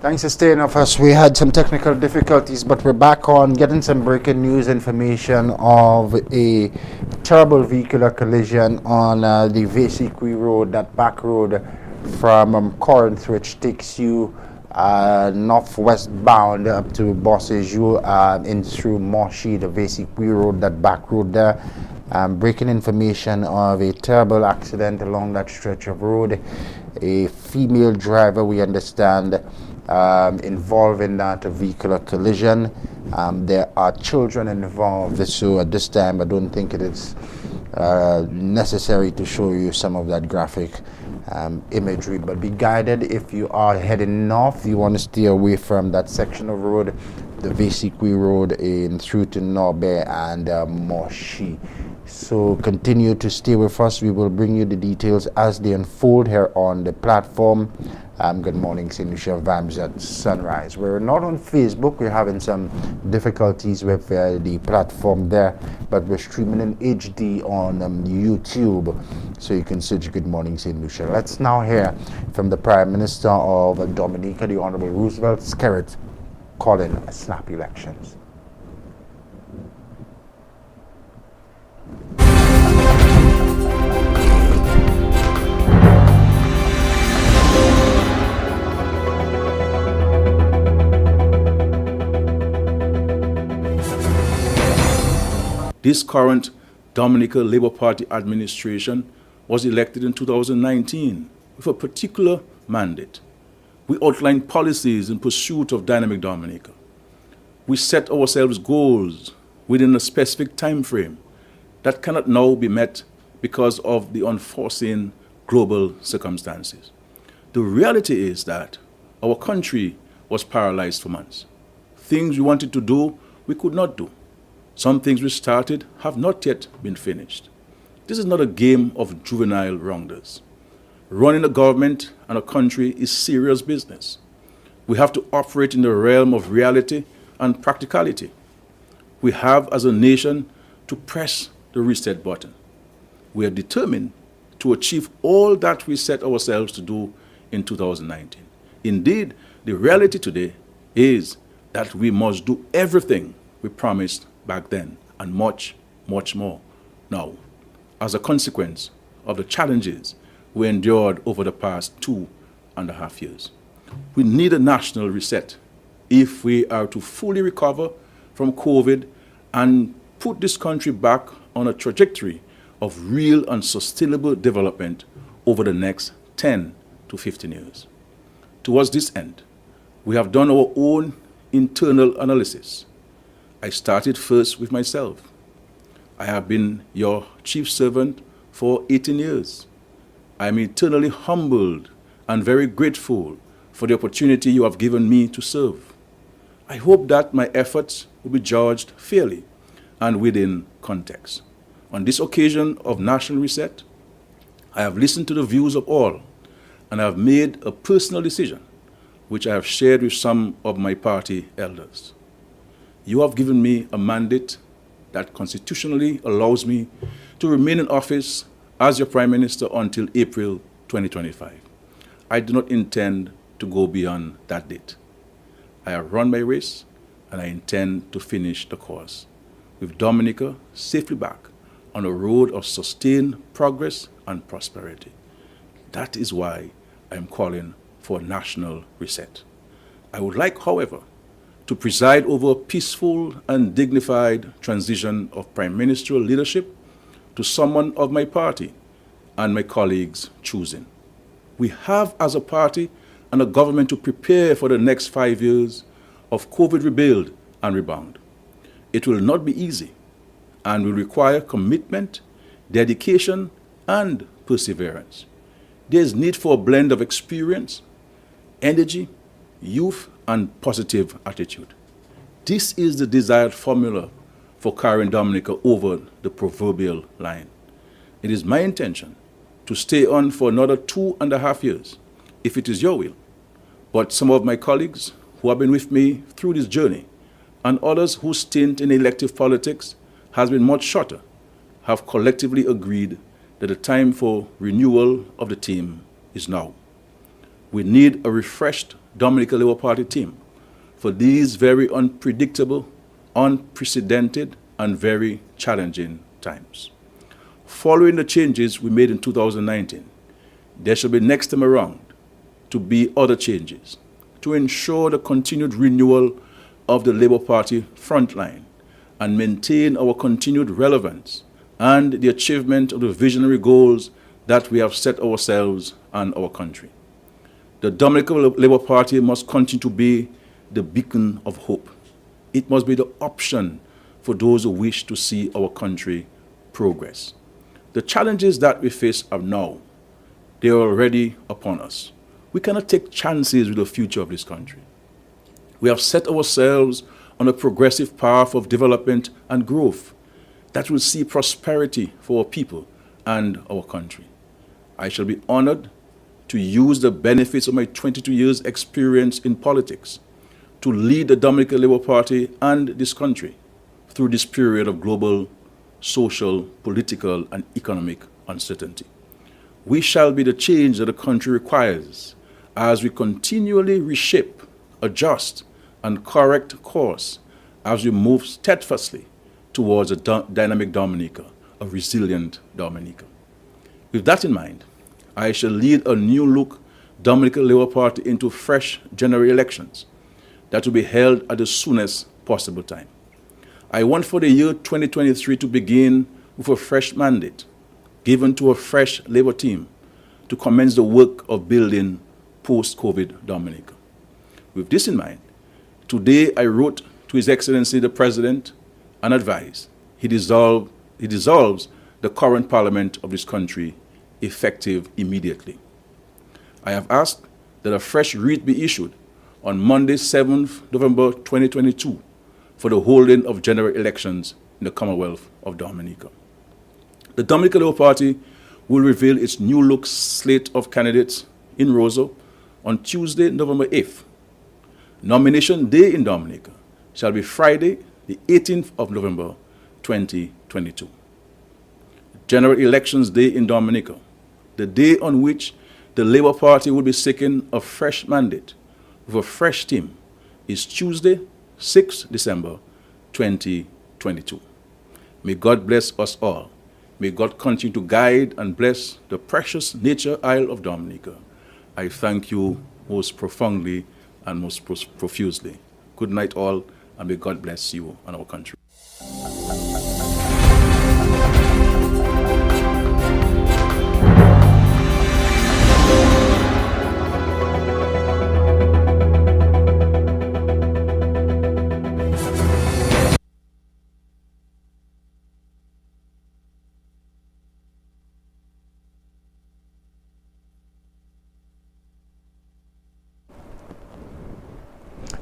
Thanks for staying with us. We had some technical difficulties, but we're back on getting some breaking news information of a terrible vehicular collision on the Vesikwi Road, that back road from Corinth, which takes you northwest bound up to Bosseju in through Moshi, the Vesikwi Road, that back road there. Breaking information of a terrible accident along that stretch of road. A female driver, we understand, involved in that vehicular collision. There are children involved, so at this time I don't think it is necessary to show you some of that graphic imagery, but be guided. If you are heading north, you want to stay away from that section of road, the Vesikwi Road in through to Norbe and Moshi. So continue to stay with us. We will bring you the details as they unfold here on the platform. Good morning, Saint Lucia Vibes at Sunrise. We're not on Facebook. We're having some difficulties with the platform there, but we're streaming in HD on YouTube, so you can search Good Morning Saint Lucia. Let's now hear from the Prime Minister of Dominica, the Honorable Roosevelt Skerit, calling a snap elections. This current Dominica Labour Party administration was elected in 2019 with a particular mandate. We outlined policies in pursuit of dynamic Dominica. We set ourselves goals within a specific time frame that cannot now be met because of the unforeseen global circumstances. The reality is that our country was paralyzed for months. Things we wanted to do, we could not do. Some things we started have not yet been finished. This is not a game of juvenile wrongdoers. Running a government and a country is serious business. We have to operate in the realm of reality and practicality. We have, as a nation, to press the reset button. We are determined to achieve all that we set ourselves to do in 2019. Indeed, the reality today is that we must do everything we promised back then, and much, much more now, as a consequence of the challenges we endured over the past 2.5 years. We need a national reset if we are to fully recover from COVID and put this country back on a trajectory of real and sustainable development over the next 10 to 15 years. Towards this end, we have done our own internal analysis. I started first with myself. I have been your chief servant for 18 years. I am eternally humbled and very grateful for the opportunity you have given me to serve. I hope that my efforts will be judged fairly and within context. On this occasion of national reset, I have listened to the views of all, and I have made a personal decision, which I have shared with some of my party elders. You have given me a mandate that constitutionally allows me to remain in office as your Prime Minister until April 2025. I do not intend to go beyond that date. I have run my race, and I intend to finish the course, with Dominica safely back on a road of sustained progress and prosperity. That is why I am calling for a national reset. I would like, however, to preside over a peaceful and dignified transition of prime ministerial leadership to someone of my party and my colleagues' choosing. We have, as a party and a government, to prepare for the next 5 years of COVID rebuild and rebound. It will not be easy and will require commitment, dedication, and perseverance. There is need for a blend of experience, energy, youth, and positive attitude. This is the desired formula for carrying Dominica over the proverbial line. It is my intention to stay on for another 2.5 years, if it is your will. But some of my colleagues who have been with me through this journey, and others whose stint in elective politics has been much shorter, have collectively agreed that the time for renewal of the team is now. We need a refreshed Dominican Labour Party team for these very unpredictable, unprecedented, and very challenging times. Following the changes we made in 2019, there shall be next time around to be other changes to ensure the continued renewal of the Labour Party frontline and maintain our continued relevance and the achievement of the visionary goals that we have set ourselves and our country. The Dominican Labour Party must continue to be the beacon of hope. It must be the option for those who wish to see our country progress. The challenges that we face are now. They are already upon us. We cannot take chances with the future of this country. We have set ourselves on a progressive path of development and growth that will see prosperity for our people and our country. I shall be honored to use the benefits of my 22 years experience in politics to lead the Dominican Labour Party and this country through this period of global, social, political, and economic uncertainty. We shall be the change that the country requires as we continually reshape, adjust, and correct course as we move steadfastly towards a dynamic Dominica, a resilient Dominica. With that in mind, I shall lead a new look Dominican Labour Party into fresh general elections that will be held at the soonest possible time. I want for the year 2023 to begin with a fresh mandate given to a fresh Labour team to commence the work of building post-COVID Dominica. With this in mind, today I wrote to His Excellency the President and advised he dissolves the current parliament of this country effective immediately. I have asked that a fresh writ be issued on Monday, 7th November 2022 for the holding of general elections in the Commonwealth of Dominica. The Dominican Labour Party will reveal its new look slate of candidates in Roseau on Tuesday, November 8th. Nomination day in Dominica shall be Friday, the 18th of November 2022. General Elections Day in Dominica, the day on which the Labour Party will be seeking a fresh mandate with a fresh team, is Tuesday, 6th December 2022. May God bless us all. May God continue to guide and bless the precious nature isle of Dominica. I thank you most profoundly and most profusely. Good night all, and may God bless you and our country.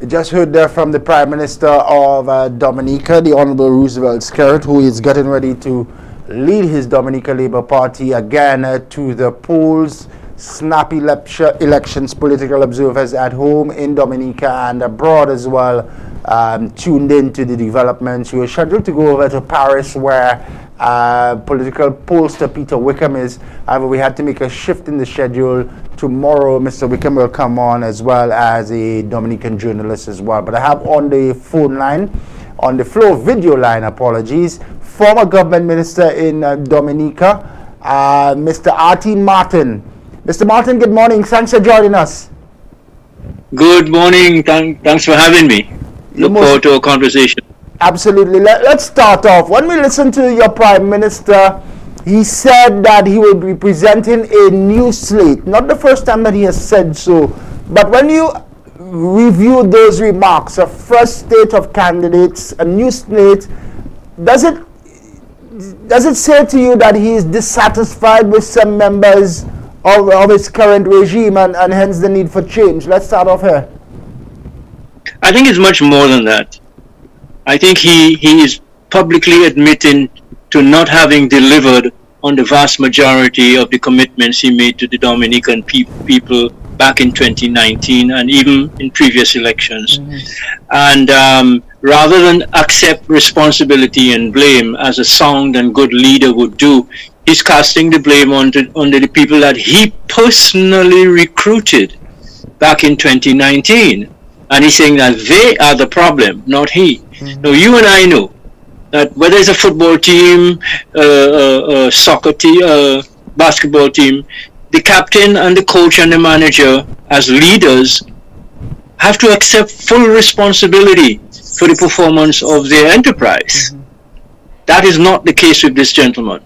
You just heard there from the Prime Minister of Dominica, the Honorable Roosevelt Skerit, who is getting ready to lead his Dominica Labour Party again to the polls. Snappy elections, political observers at home in Dominica and abroad as well tuned in to the developments. We are scheduled to go over to Paris where political pollster Peter Wickham is. However, we had to make a shift in the schedule. Tomorrow, Mr. Wickham will come on as well as a Dominican journalist as well. But I have on the phone line, on the floor video line, apologies, former government minister in Dominica, Mr. R.T. Martin. Mr. Martin, good morning. Thanks for joining us. Good morning. Thanks for having me. Look forward to a conversation. Absolutely. Let's start off. When we listen to your Prime Minister, he said that he will be presenting a new slate. Not the first time that he has said so, but when you review those remarks, a fresh slate of candidates, a new slate, does it say to you that he is dissatisfied with some members of his current regime and hence the need for change? Let's start off here. I think it's much more than that. I think he is publicly admitting to not having delivered on the vast majority of the commitments he made to the Dominican people back in 2019 and even in previous elections. And rather than accept responsibility and blame as a sound and good leader would do, he's casting the blame on the people that he personally recruited back in 2019. And he's saying that they are the problem, not he. Now, you and I know that whether it's a football team, soccer team, basketball team, the captain and the coach and the manager as leaders have to accept full responsibility for the performance of their enterprise. That is not the case with this gentleman.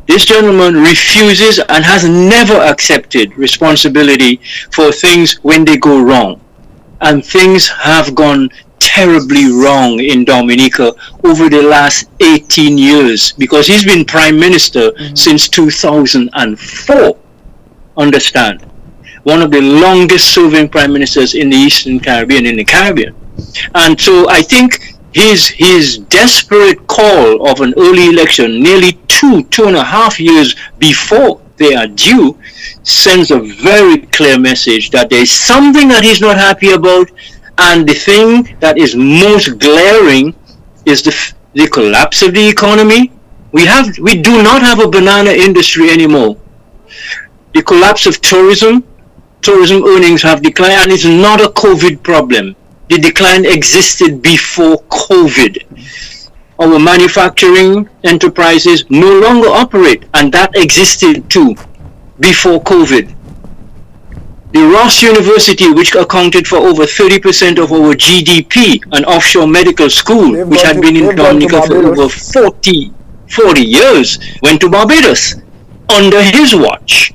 This gentleman refuses and has never accepted responsibility for things when they go wrong. And things have gone terribly wrong in Dominica over the last 18 years because he's been Prime Minister since 2004. Understand? One of the longest serving Prime Ministers in the Eastern Caribbean, in the Caribbean. And so I think his desperate call of an early election, nearly 2.5 years before they are due, sends a very clear message that there is something that he's not happy about, and the thing that is most glaring is the collapse of the economy. We do not have a banana industry anymore. The collapse of tourism earnings have declined, and it's not a COVID problem. The decline existed before COVID. Our manufacturing enterprises no longer operate, and that existed too before COVID. The Ross University, which accounted for over 30% of our GDP, an offshore medical school, which had been in Dominica for over 40 years, went to Barbados under his watch.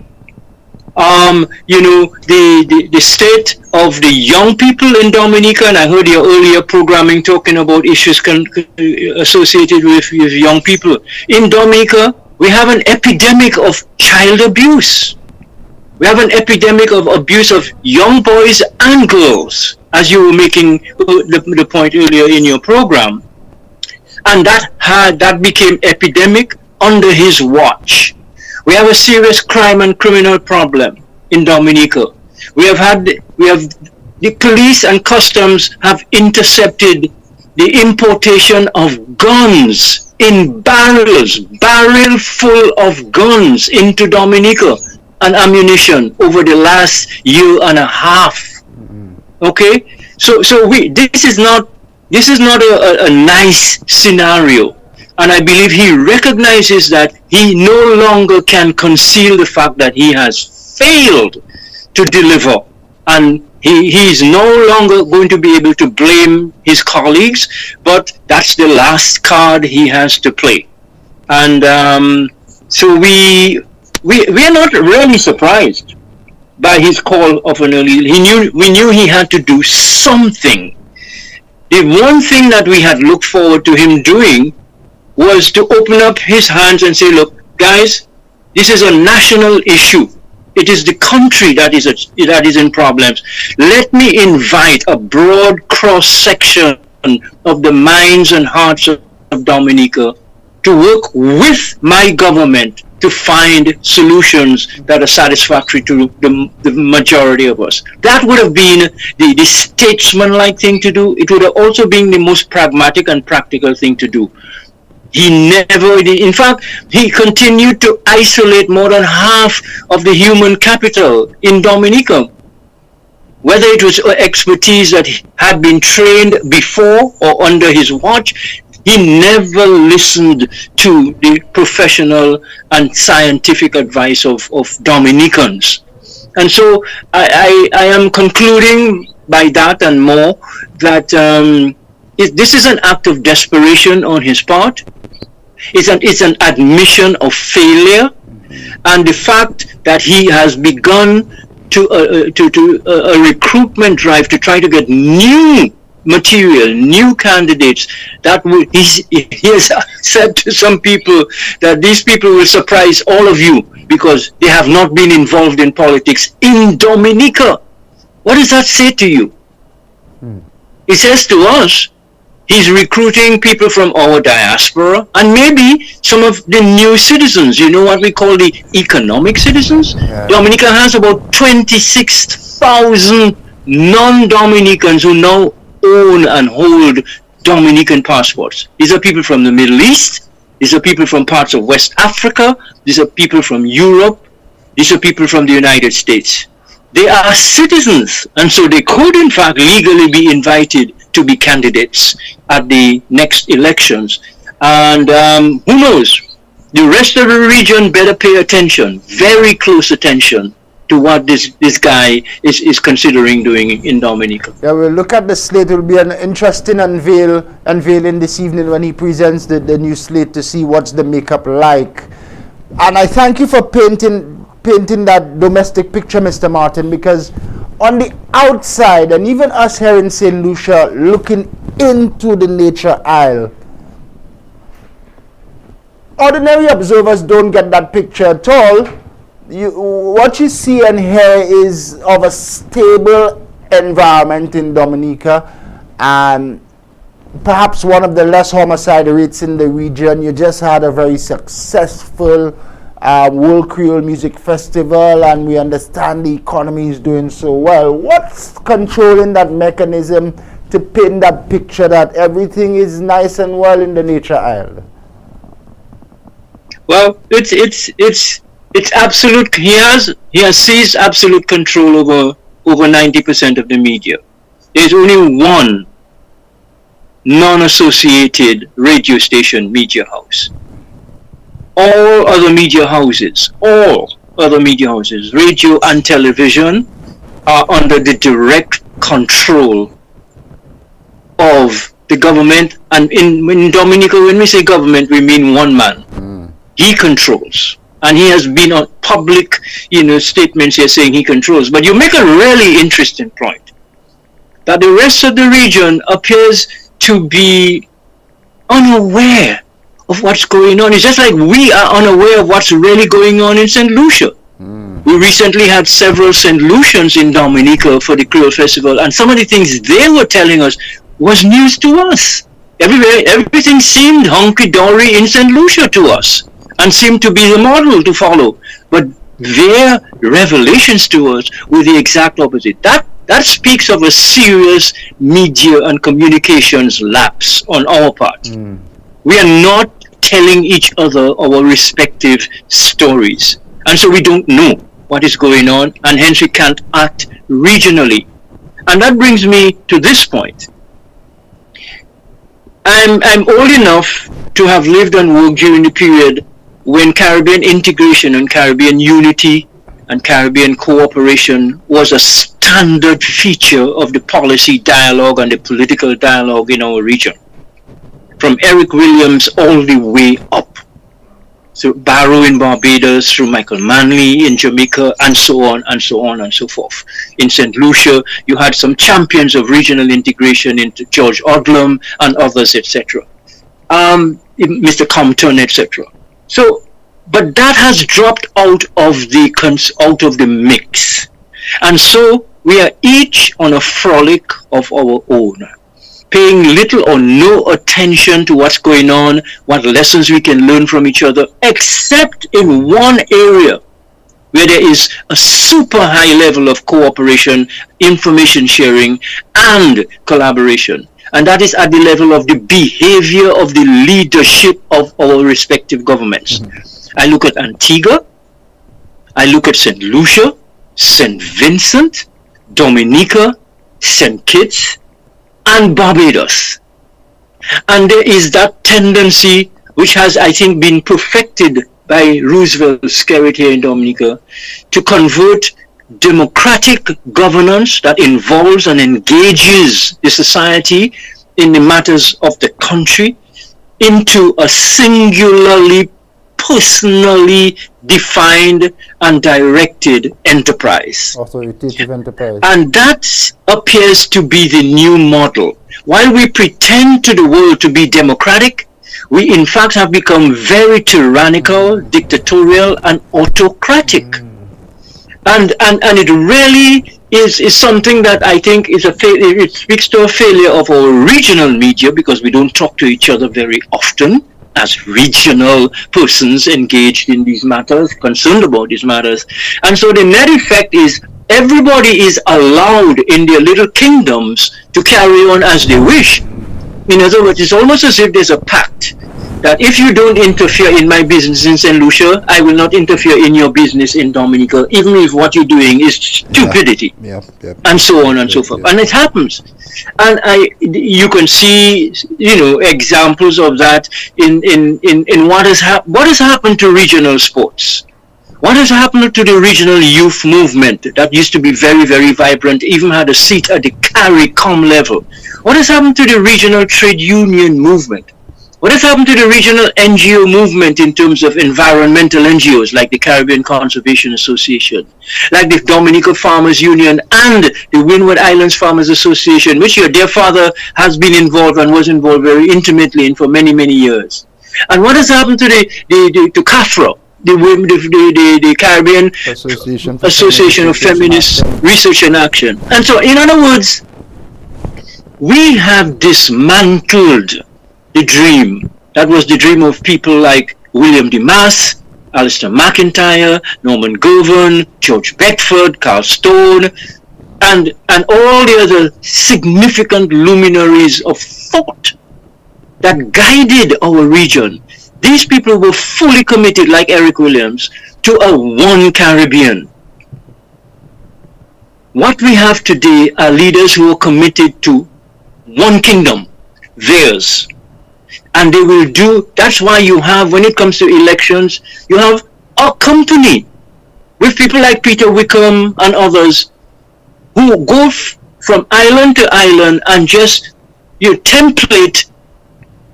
The state of the young people in Dominica, and I heard your earlier programming talking about issues associated with young people. In Dominica, we have an epidemic of child abuse. We have an epidemic of abuse of young boys and girls, as you were making the point earlier in your program. And that became epidemic under his watch. We have a serious crime and criminal problem in Dominica. We have the police and customs have intercepted the importation of guns in barrel full of guns into Dominica and ammunition over the last year and a half. Okay, so this is not a nice scenario. And I believe he recognizes that he no longer can conceal the fact that he has failed to deliver. And he is no longer going to be able to blame his colleagues, but that's the last card he has to play. And so we are not really surprised by his call of an early. We knew he had to do something. The one thing that we had looked forward to him doing was to open up his hands and say, look, guys, this is a national issue. It is the country that is in problems. Let me invite a broad cross-section of the minds and hearts of Dominica to work with my government to find solutions that are satisfactory to the majority of us. That would have been the statesman-like thing to do. It would have also been the most pragmatic and practical thing to do. He never did. In fact, he continued to isolate more than half of the human capital in Dominica. Whether it was expertise that had been trained before or under his watch, he never listened to the professional and scientific advice of Dominicans. And so I am concluding by that and more that this is an act of desperation on his part. It's an admission of failure, and the fact that he has begun to a recruitment drive to try to get new material, new candidates. He has said to some people that these people will surprise all of you because they have not been involved in politics in Dominica. What does that say to you? It says to us, he's recruiting people from our diaspora and maybe some of the new citizens, what we call the economic citizens. Yeah. Dominica has about 26,000 non-Dominicans who now own and hold Dominican passports. These are people from the Middle East. These are people from parts of West Africa. These are people from Europe. These are people from the United States. They are citizens, and so they could in fact legally be invited to be candidates at the next elections. And who knows? The rest of the region better pay attention, very close attention, to what this guy is considering doing in Dominica. Yeah, we'll look at the slate. It will be an interesting unveiling this evening when he presents the new slate to see what's the makeup like. And I thank you for painting that domestic picture, Mr. Martin, because on the outside, and even us here in St. Lucia, looking into the nature aisle, ordinary observers don't get that picture at all. What you see and hear is of a stable environment in Dominica, and perhaps one of the less homicide rates in the region. You just had a very successful World Creole Music Festival, and we understand the economy is doing so well. What's controlling that mechanism to paint that picture that everything is nice and well in the nature aisle? Well, it's absolute. He has seized absolute control over 90% of the media. There's only one non-associated radio station media house. All other media houses, radio and television, are under the direct control of the government. And in Dominica, when we say government, we mean one man. He controls. And he has been on public, statements here saying he controls. But you make a really interesting point, that the rest of the region appears to be unaware of what's going on. It's just like we are unaware of what's really going on in St. Lucia. We recently had several St. Lucians in Dominica for the Creole Festival, and some of the things they were telling us was news to us. Everything seemed hunky-dory in St. Lucia to us, and seemed to be the model to follow. But their revelations to us were the exact opposite. That speaks of a serious media and communications lapse on our part. We are not telling each other our respective stories. And so we don't know what is going on, and hence we can't act regionally. And that brings me to this point. I'm old enough to have lived and worked during the period when Caribbean integration and Caribbean unity and Caribbean cooperation was a standard feature of the policy dialogue and the political dialogue in our region. From Eric Williams all the way up, through Barrow in Barbados, through Michael Manley in Jamaica, and so on and so on and so forth. In St. Lucia, you had some champions of regional integration into George Odlum and others, etc. Mr. Compton, etc. So, but that has dropped out of the mix, and so we are each on a frolic of our own, paying little or no attention to what's going on, what lessons we can learn from each other, except in one area where there is a super high level of cooperation, information sharing, and collaboration. And that is at the level of the behavior of the leadership of our respective governments. I look at Antigua, I look at St. Lucia, St. Vincent, Dominica, St. Kitts, and Barbados. And there is that tendency, which has, I think, been perfected by Roosevelt Skerit here in Dominica, to convert democratic governance that involves and engages the society in the matters of the country into a singularly, personally defined and directed enterprise. Authoritative enterprise. And that appears to be the new model. While we pretend to the world to be democratic, we in fact have become very tyrannical, dictatorial, and autocratic. And it really is something that I think is it speaks to a failure of our regional media, because we don't talk to each other very often as regional persons engaged in these matters, concerned about these matters. And so the net effect is everybody is allowed in their little kingdoms to carry on as they wish. In other words, it's almost as if there's a pact that if you don't interfere in my business in St. Lucia, I will not interfere in your business in Dominica, even if what you're doing is stupidity, and so on and so forth. And it happens. And you can see, examples of that in what has happened to regional sports. What has happened to the regional youth movement that used to be very, very vibrant, even had a seat at the CARICOM level? What has happened to the regional trade union movement? What has happened to the regional NGO movement in terms of environmental NGOs like the Caribbean Conservation Association, like the Dominica Farmers Union and the Windward Islands Farmers Association, which your dear father has been involved and was involved very intimately in for many, many years? And what has happened to to CAFRA, the Caribbean Association of Feminist Research and Action? And so, in other words, we have dismantled the dream. That was the dream of people like William Demas, Alistair McIntyre, Norman Govan, George Beckford, Carl Stone, and all the other significant luminaries of thought that guided our region. These people were fully committed, like Eric Williams, to a one Caribbean. What we have today are leaders who are committed to one kingdom, theirs. And they will do, that's why you have, when it comes to elections, you have a company with people like Peter Wickham and others who go from island to island and just template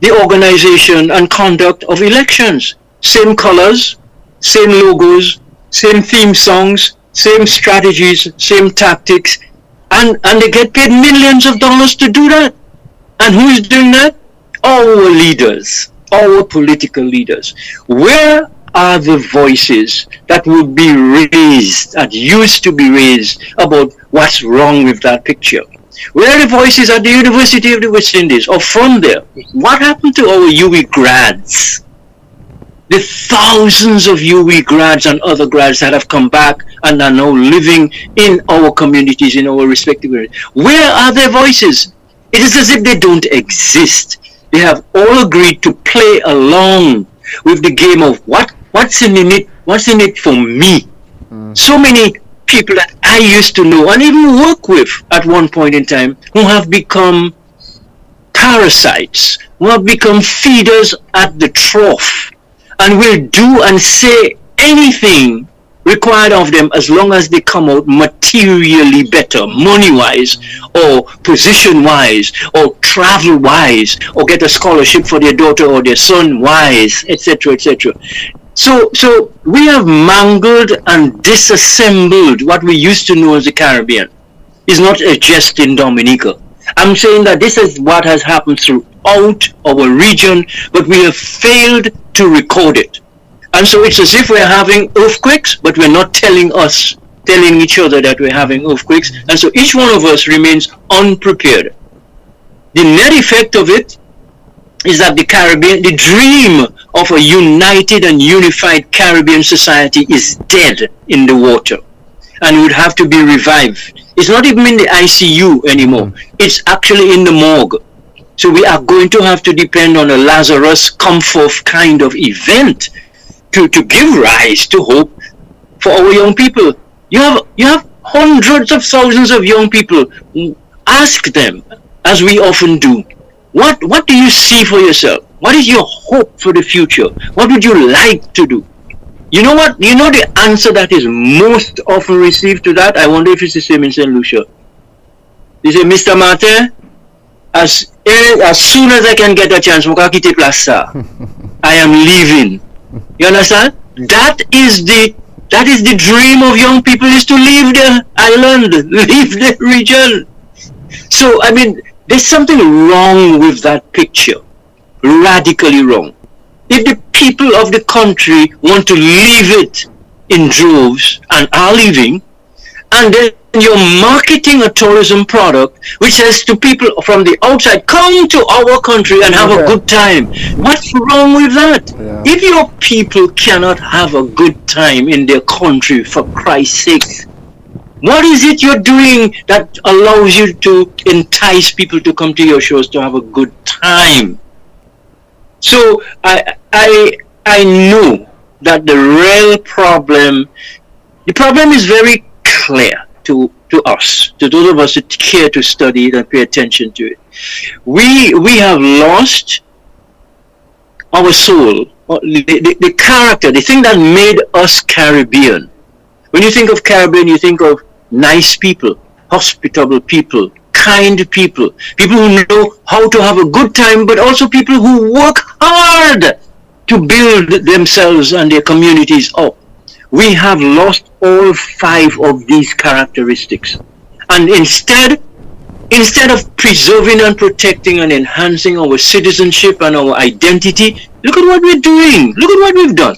the organization and conduct of elections. Same colors, same logos, same theme songs, same strategies, same tactics, and they get paid millions of dollars to do that. And who is doing that? Our leaders, our political leaders. Where are the voices that would be raised, that used to be raised, about what's wrong with that picture? Where are the voices at the University of the West Indies or from there? What happened to our UWI grads? The thousands of UWI grads and other grads that have come back and are now living in our communities, in our respective areas. Where are their voices? It is as if they don't exist. They have all agreed to play along with the game of what's in it for me. So many people that I used to know and even work with at one point in time who have become parasites, who have become feeders at the trough, and will do and say anything required of them as long as they come out materially better, money-wise, or position-wise, or travel-wise, or get a scholarship for their daughter or their son-wise, etc., etc. So we have mangled and disassembled what we used to know as the Caribbean. It's not just in Dominica. I'm saying that this is what has happened throughout our region, but we have failed to record it. And so it's as if we're having earthquakes, but we're not telling each other that we're having earthquakes. And so each one of us remains unprepared. The net effect of it is that the Caribbean, the dream of a united and unified Caribbean society is dead in the water and would have to be revived. It's not even in the ICU anymore. It's actually in the morgue. So we are going to have to depend on a Lazarus come forth kind of event to give rise to hope for our young people. You have hundreds of thousands of young people. Ask them, as we often do, what do you see for yourself? What is your hope for the future? What would you like to do? You know what? You know the answer that is most often received to that? I wonder if it's the same in Saint Lucia. They say, Mr. Martin, as soon as I can get a chance, I am leaving. You understand? That is the dream of young people, is to leave the island, leave the region. So, I mean, there's something wrong with that picture. Radically wrong. If the people of the country want to leave it in droves and are leaving, and then you're marketing a tourism product which says to people from the outside, come to our country and have a good time. What's wrong with that? Yeah. If your people cannot have a good time in their country, for Christ's sake, What is it you're doing that allows you to entice people to come to your shows to have a good time? So I know that the real problem, the problem is very clear to us, to those of us that care to study it and pay attention to it. We have lost our soul, the character, the thing that made us Caribbean. When you think of Caribbean, you think of nice people, hospitable people, kind people, people who know how to have a good time, but also people who work hard to build themselves and their communities up. We have lost all 5 of these characteristics. And instead of preserving and protecting and enhancing our citizenship and our identity, look at what we're doing. Look at what we've done.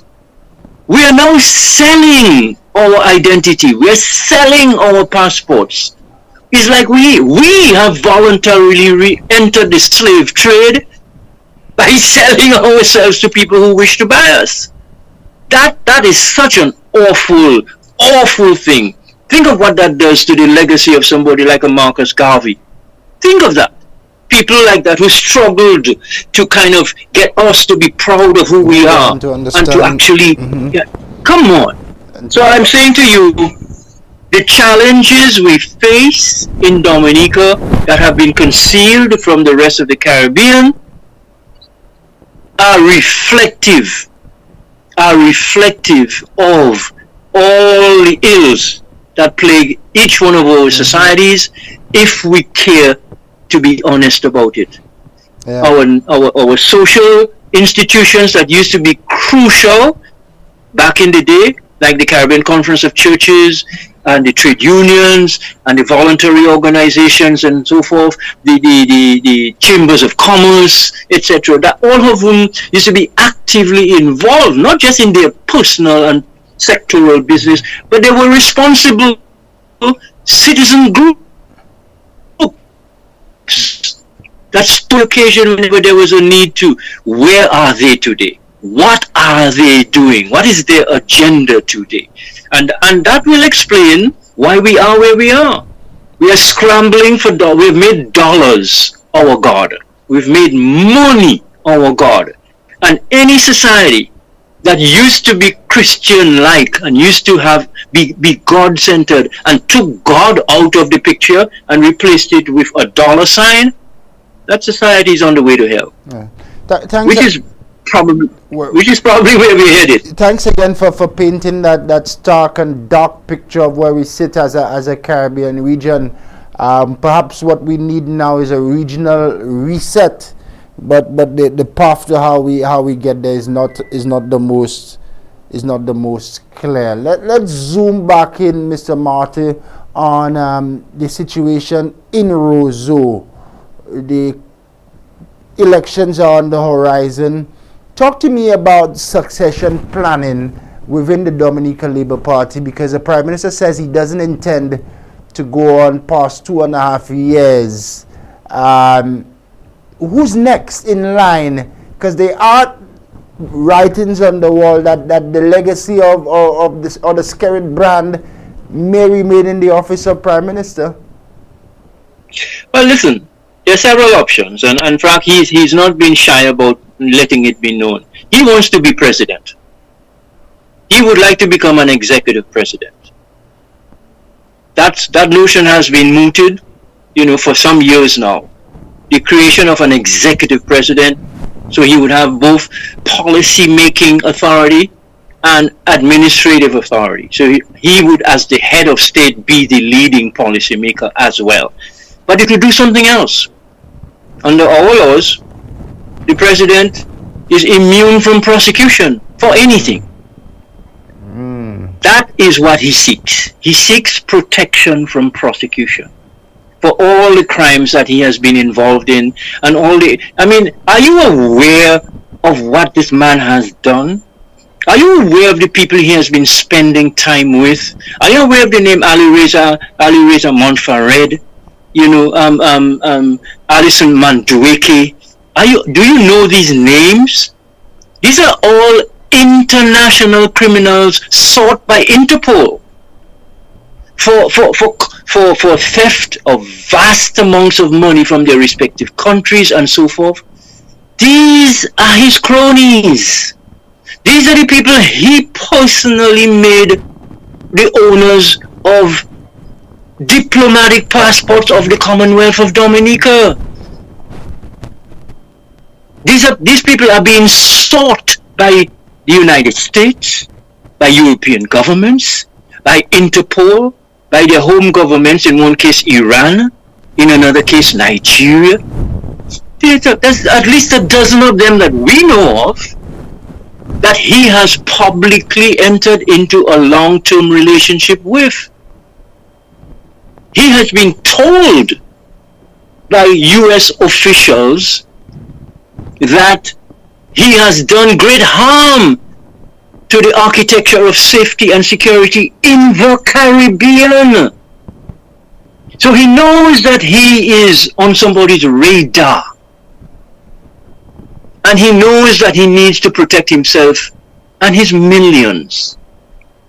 We are now selling our identity. We're selling our passports. It's like we have voluntarily re-entered the slave trade by selling ourselves to people who wish to buy us. That is such an awful thing. Think of what that does to the legacy of somebody like a Marcus Garvey. Think of that. People like that who struggled to kind of get us to be proud of who we are and to actually, come on. So I'm saying to you, the challenges we face in Dominica that have been concealed from the rest of the Caribbean are reflective of all the ills that plague each one of our societies if we care to be honest about it. Yeah. Our social institutions that used to be crucial back in the day, like the Caribbean Conference of Churches and the trade unions and the voluntary organizations and so forth, the chambers of commerce, etc., that all of them used to be actively involved, not just in their personal and sectoral business, but they were responsible citizen groups that stood occasion whenever there was a need to. Where are they today? What are they doing? What is their agenda today? And that will explain why we are where we are. We are scrambling for dollars. We've made dollars our God. We've made money our God. And any society that used to be Christian-like and used to be God-centered and took God out of the picture and replaced it with a dollar sign, that society is on the way to hell. Yeah. Which is probably where we're headed. Thanks again for painting that stark and dark picture of where we sit as a Caribbean region. Perhaps what we need now is a regional reset, but the path to how we get there is not the most clear. Let's zoom back in, Mr. Marty, on the situation in Roseau. The elections are on the horizon. Talk to me about succession planning within the Dominican Labour Party, because the Prime Minister says he doesn't intend to go on past 2.5 years. Who's next in line? Because there are writings on the wall that the legacy of the SKERRIT brand may remain in the office of Prime Minister. Well, listen, there are several options, and in fact, he's not been shy about letting it be known. He wants to be president. He would like to become an executive president. That notion has been mooted, for some years now. The creation of an executive president, so he would have both policy-making authority and administrative authority. So he would, as the head of state, be the leading policymaker as well. But it would do something else. Under our laws, the president is immune from prosecution for anything. That is what he seeks. He seeks protection from prosecution for all the crimes that he has been involved in and are you aware of what this man has done? Are you aware of the people he has been spending time with? Are you aware of the name Ali Reza Montfared? Alison Mandueke? Do you know these names? These are all international criminals sought by Interpol. for theft of vast amounts of money from their respective countries and so forth. These are his cronies. These are the people he personally made the owners of diplomatic passports of the Commonwealth of Dominica. These people are being sought by the United States, by European governments, by Interpol, by their home governments, in one case Iran, in another case Nigeria. There's at least a dozen of them that we know of that he has publicly entered into a long-term relationship with. He has been told by US officials that he has done great harm to the architecture of safety and security in the Caribbean. So he knows that he is on somebody's radar. And he knows that he needs to protect himself and his millions.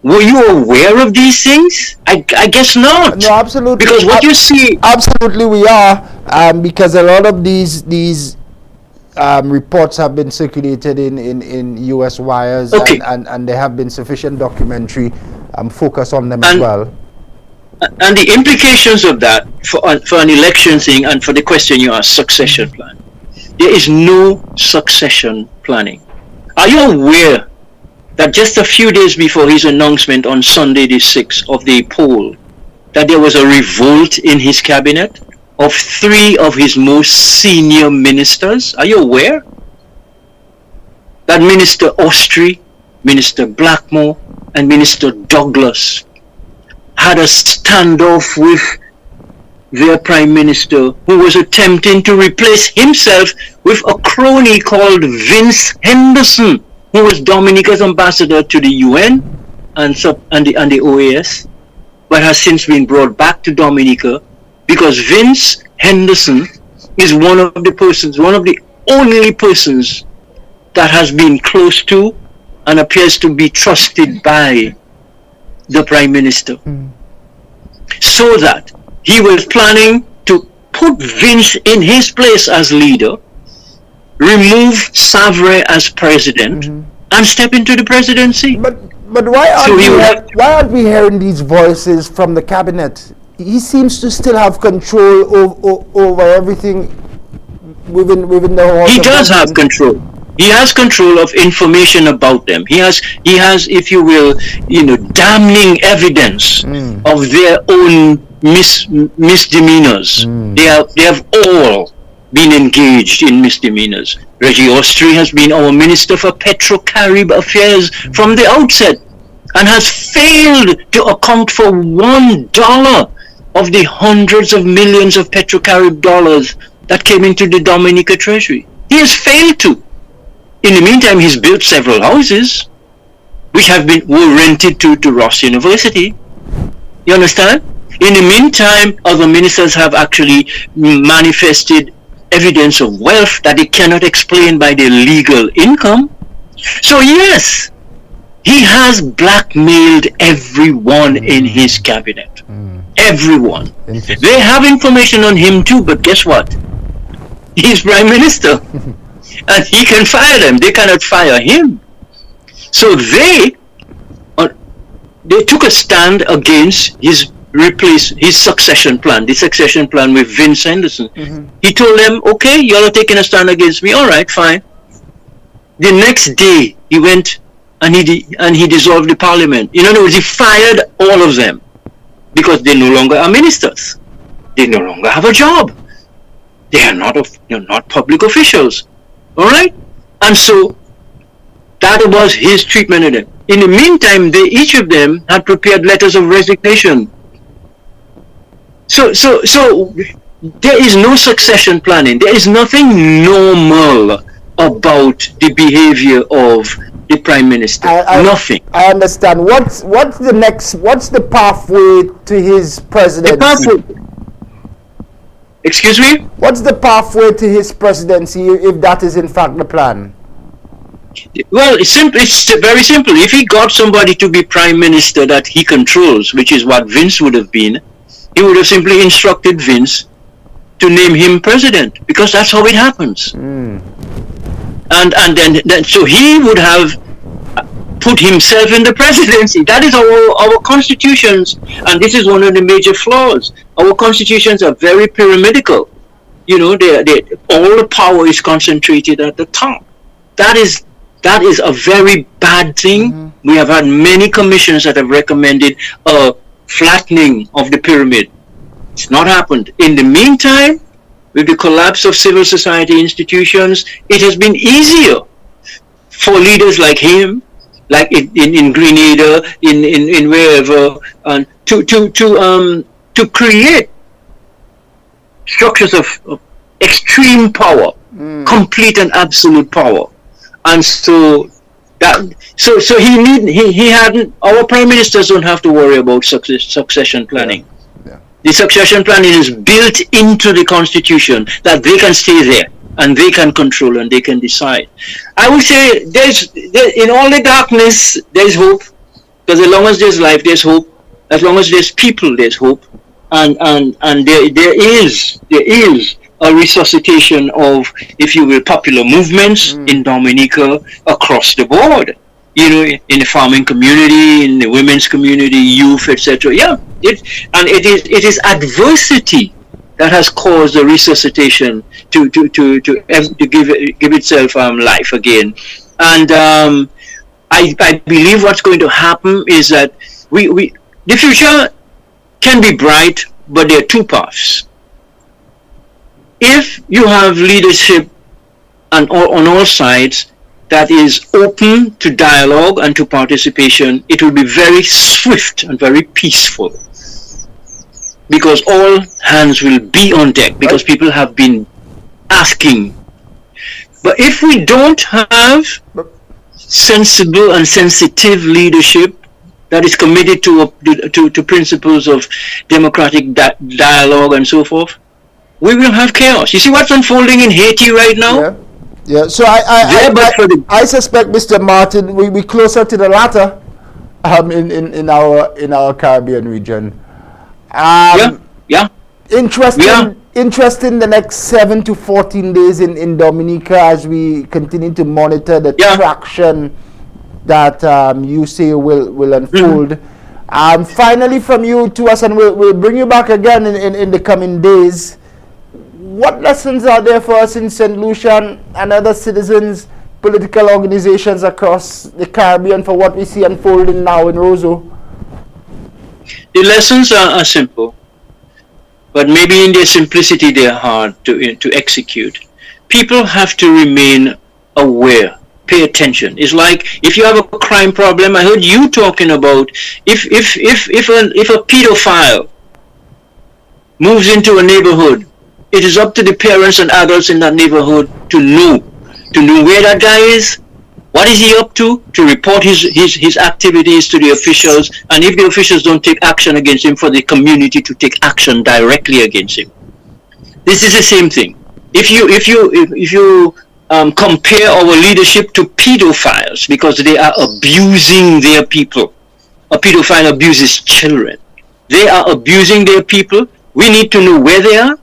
Were you aware of these things? I guess not. No, absolutely. Because what you see... Absolutely we are, because a lot of these reports have been circulated in US wires, okay. and there have been sufficient documentary focus on them as well. And the implications of that for an election thing and for the question you asked, succession plan. There is no succession planning. Are you aware that just a few days before his announcement on Sunday the 6th of the poll, that there was a revolt in his cabinet of 3 of his most senior ministers? Are you aware? That Minister Austri, Minister Blackmore, and Minister Douglas had a standoff with their Prime Minister, who was attempting to replace himself with a crony called Vince Henderson, who was Dominica's ambassador to the UN and the OAS, but has since been brought back to Dominica because Vince Henderson is one of the only persons that has been close to and appears to be trusted by the Prime Minister. So that he was planning to put Vince in his place as leader, remove Savre as president, and step into the presidency. But why aren't we hearing these voices from the cabinet? He seems to still have control over everything within the House. He does have control. He has control of information about them. He has, if you will, damning evidence of their own misdemeanors. They have all been engaged in misdemeanors. Reggie Austri has been our Minister for Petro-Carib Affairs from the outset and has failed to account for $1 of the hundreds of millions of Petro-Carib dollars that came into the Dominica Treasury. He has failed to. In the meantime, he's built several houses which were rented to Ross University. You understand? In the meantime, other ministers have actually manifested evidence of wealth that they cannot explain by their legal income. So yes, he has blackmailed everyone in his cabinet. Everyone. They have information on him too, but guess what? He's Prime Minister. And he can fire them. They cannot fire him. So they took a stand against his succession plan, the succession plan with Vince Henderson. He told them, okay, y'all are taking a stand against me. All right, fine. The next day, he went and he dissolved the parliament. In other words, he fired all of them because they no longer are ministers. They no longer have a job. They're not public officials. All right? And so that was his treatment of them. In the meantime, each of them had prepared letters of resignation. So there is no succession planning. There is nothing normal about the behavior of the Prime Minister. Nothing. I understand. What's the pathway to his presidency? The pathway. Excuse me? What's the pathway to his presidency if that is in fact the plan? Well, it's simple. It's very simple. If he got somebody to be prime minister that he controls, which is what Vince would have been, he would have simply instructed Vince to name him president, because that's how it happens. And then so he would have put himself in the presidency. That is our constitutions, and this is one of the major flaws. Our constitutions are very pyramidical. You know, all the power is concentrated at the top. That is a very bad thing. We have had many commissions that have recommended a flattening of the pyramid. It's not happened. In the meantime, with the collapse of civil society institutions, it has been easier for leaders like him, like in Grenada, in wherever, and to create structures of extreme power, complete and absolute power. And so he hadn't. Our prime ministers don't have to worry about succession planning. Yeah. The succession planning is built into the constitution, that they can stay there and they can control and they can decide. I would say in all the darkness there's hope, because as long as there's life there's hope. As long as there's people there's hope, and there is a resuscitation of, if you will, popular movements in Dominica across the board. You know, in the farming community, in the women's community, youth, etc. Yeah, it is adversity that has caused the resuscitation to give itself life again. And I believe what's going to happen is that the future can be bright, but there are two paths. If you have leadership on all sides that is open to dialogue and to participation, it will be very swift and very peaceful, because all hands will be on deck, because people have been asking. But if we don't have sensible and sensitive leadership that is committed to principles of democratic dialogue and so forth, we will have chaos. You see what's unfolding in Haiti right now? Yeah. So I suspect, Mr. Martin, we closer to the latter in our Caribbean region. Interesting the next 7 to 14 days in Dominica, as we continue to monitor the traction that you say will unfold. Finally, from you to us, and we'll bring you back again in the coming days. What lessons are there for us in St. Lucia and other citizens, political organizations across the Caribbean, for what we see unfolding now in Roseau? The lessons are simple, but maybe in their simplicity they are hard to execute. People have to remain aware, pay attention. It's like if you have a crime problem. I heard you talking about if a pedophile moves into a neighborhood, it is up to the parents and adults in that neighborhood to know where that guy is, what is he up to report his activities to the officials, and if the officials don't take action against him, for the community to take action directly against him. This is the same thing. If you compare our leadership to pedophiles, because they are abusing their people. A pedophile abuses children. They are abusing their people. We need to know where they are,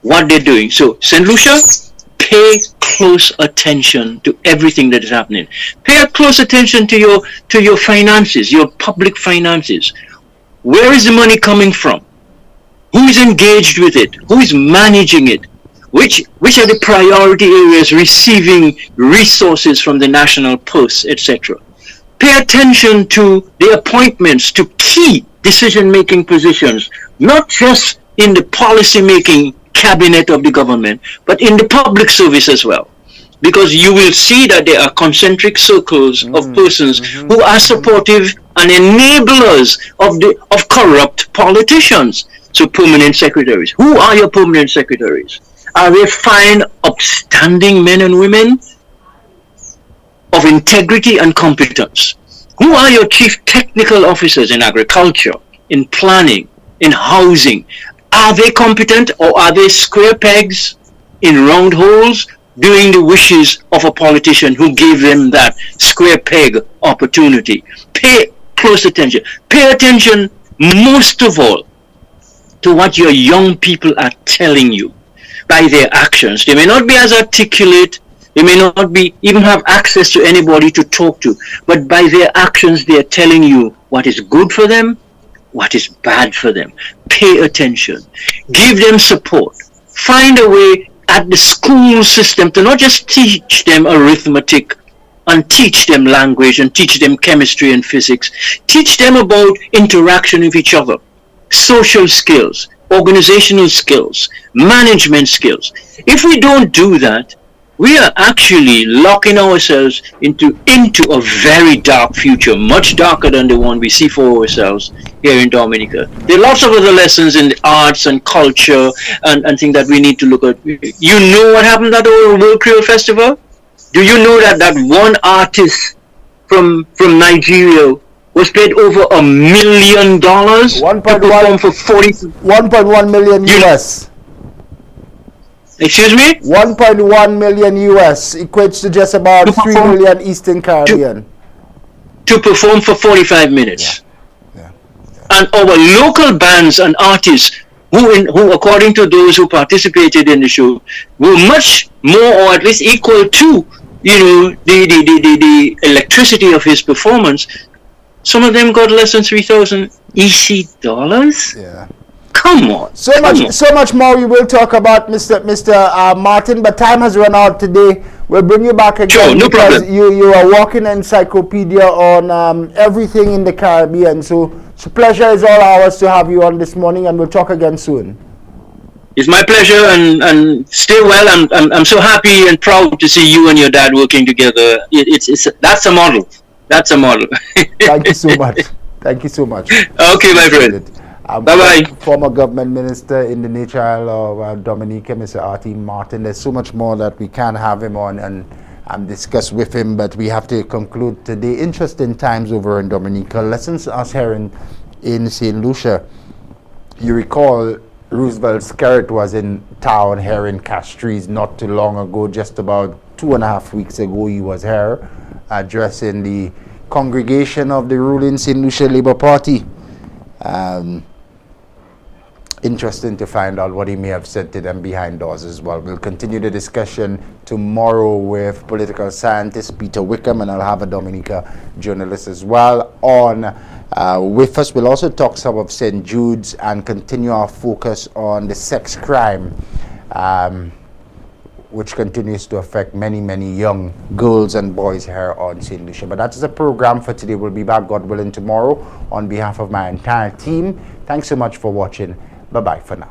what they're doing. So, St. Lucia, pay close attention to everything that is happening. Pay close attention to your finances, your public finances. Where is the money coming from? Who is engaged with it? Who is managing it? Which are the priority areas receiving resources from the national posts, etc.? Pay attention to the appointments to key decision-making positions, not just in the policy-making cabinet of the government, but in the public service as well. Because you will see that there are concentric circles of persons who are supportive and enablers of corrupt politicians. So permanent secretaries. Who are your permanent secretaries? Are they fine, upstanding men and women of integrity and competence? Who are your chief technical officers in agriculture, in planning, in housing? Are they competent, or are they square pegs in round holes, doing the wishes of a politician who gave them that square peg opportunity. Pay close attention. Pay attention most of all to what your young people are telling you by their actions. They may not be as articulate, they may not be even have access to anybody to talk to, but by their actions they are telling you what is good for them, what is bad for them. Pay attention. Give them support. Find a way at the school system to not just teach them arithmetic and teach them language and teach them chemistry and physics. Teach them about interaction with each other, social skills, organizational skills, management skills. If we don't do that, we are actually locking ourselves into a very dark future, much darker than the one we see for ourselves here in Dominica. There are lots of other lessons in the arts and culture and things that we need to look at. You know what happened at the World Creole Festival? Do you know that one artist from Nigeria was paid over $1 million to perform for 1.1 million US. Excuse me? 1.1 million US equates to just about 3 million Eastern Caribbean. To perform for 45 minutes. Yeah. And our local bands and artists who according to those who participated in the show were much more or at least equal to the electricity of his performance. Some of them got less than 3,000 EC dollars. Yeah. Come on. So much more we will talk about, Mr. Martin, but time has run out today. We'll bring you back again. Sure, no because problem. You are walking encyclopedia on everything in the Caribbean. So pleasure is all ours to have you on this morning, and we'll talk again soon. It's my pleasure, and stay well. I'm so happy and proud to see you and your dad working together. That's a model. That's a model. Thank you so much. Thank you so much. Okay, my friend. Bye-bye. Former government minister in the nature of Dominica, Mr. R.T. Martin. There's so much more that we can have him on and discuss with him, but we have to conclude today. Interesting times over in Dominica. Lessons us here in St. Lucia. You recall Roosevelt Skerit was in town here in Castries not too long ago, just about 2.5 weeks ago. He was here addressing the congregation of the ruling Saint Lucia Labour Party. Interesting to find out what he may have said to them behind doors as well. We'll continue the discussion tomorrow with political scientist Peter Wickham, and I'll have a Dominica journalist as well on with us. We'll also talk some of St. Jude's and continue our focus on the sex crime, which continues to affect many, many young girls and boys here on St. Lucia. But that is the program for today. We'll be back, God willing, tomorrow. On behalf of my entire team, thanks so much for watching. Bye-bye for now.